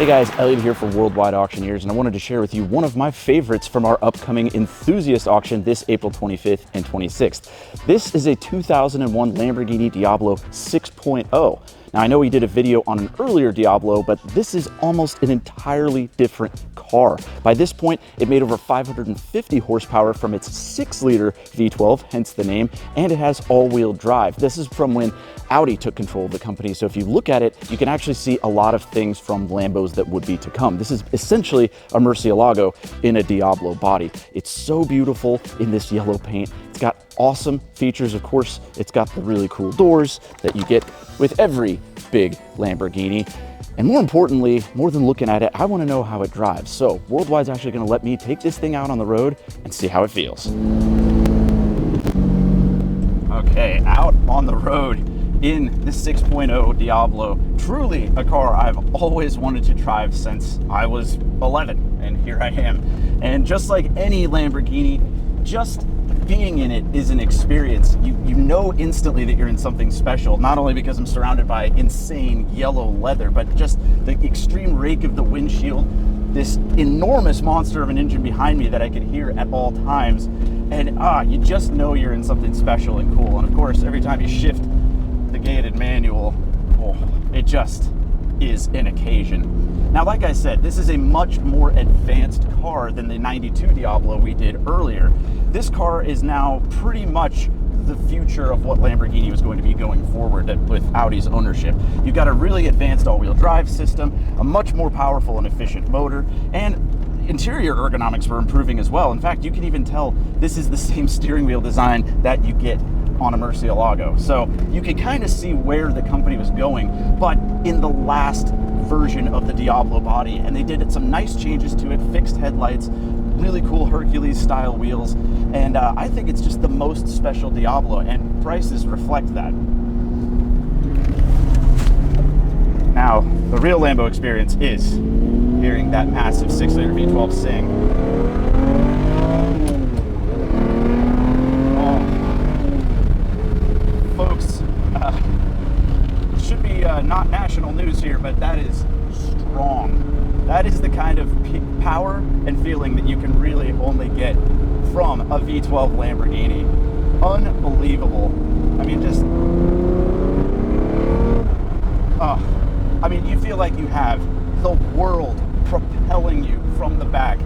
Hey guys, Elliot here for Worldwide Auctioneers, and I wanted to share with you one of my favorites from our upcoming Enthusiast auction this April 25th and 26th. This is a 2001 Lamborghini Diablo 6.0. Now I know we did a video on an earlier Diablo, but this is almost an entirely different car. By this point, it made over 550 horsepower from its 6-liter V12, hence the name, and it has all-wheel drive. This is from when Audi took control of the company, so if you look at it, you can actually see a lot of things from Lambos that would be to come. This is essentially a Murcielago in a Diablo body. It's so beautiful in this yellow paint. It's got awesome features, of course. It's got the really cool doors that you get with every big Lamborghini. And more importantly, more than looking at it, I want to know how it drives. So Worldwide's actually going to let me take this thing out on the road and see how it feels. Okay, out on the road in the 6.0 Diablo. Truly a car I've always wanted to drive since I was 11, and here I am. And just like any Lamborghini, just being in it is an experience. You know instantly that you're in something special, not only because I'm surrounded by insane yellow leather, but just the extreme rake of the windshield, this enormous monster of an engine behind me that I could hear at all times, and you just know you're in something special and cool. And of course, every time you shift the gated manual, it just is an occasion. Now, like I said, this is a much more advanced car than the 92 Diablo we did earlier. This car is now pretty much the future of what Lamborghini was going to be going forward with Audi's ownership. You've got a really advanced all-wheel drive system, a much more powerful and efficient motor, and interior ergonomics were improving as well. In fact, you can even tell this is the same steering wheel design that you get on a Murcielago. So you can kind of see where the company was going, but in the last version of the Diablo body, and they did some nice changes to it, fixed headlights, really cool Hercules style wheels, and I think it's just the most special Diablo, and prices reflect that. Now, the real Lambo experience is hearing that massive 6-liter V12 sing. Folks, it should be not national news here, but that is strong. That is the kind of power and feeling that you can really only get from a V12 Lamborghini. Unbelievable. I mean, just, I mean, you feel like you have the world propelling you from the back.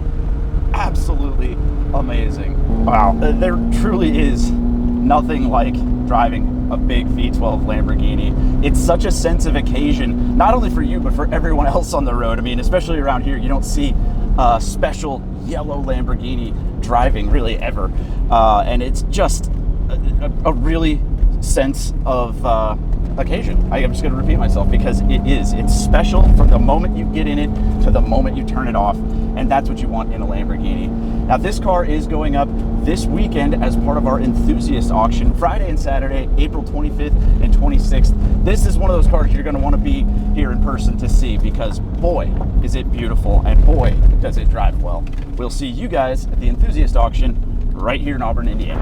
Absolutely amazing. Wow, there truly is nothing like driving a big V12 Lamborghini. It's such a sense of occasion, not only for you, but for everyone else on the road. I mean, especially around here, you don't see a special yellow Lamborghini driving really ever. And it's just a really sense of occasion. I'm just going to repeat myself because it's special from the moment you get in it to the moment you turn it off, and that's what you want in a Lamborghini. Now, this car is going up this weekend as part of our Enthusiast auction, Friday and Saturday, April 25th and 26th. This is one of those cars you're going to want to be here in person to see, because boy, is it beautiful, and boy, does it drive well. We'll see you guys at the Enthusiast auction right here in Auburn, Indiana.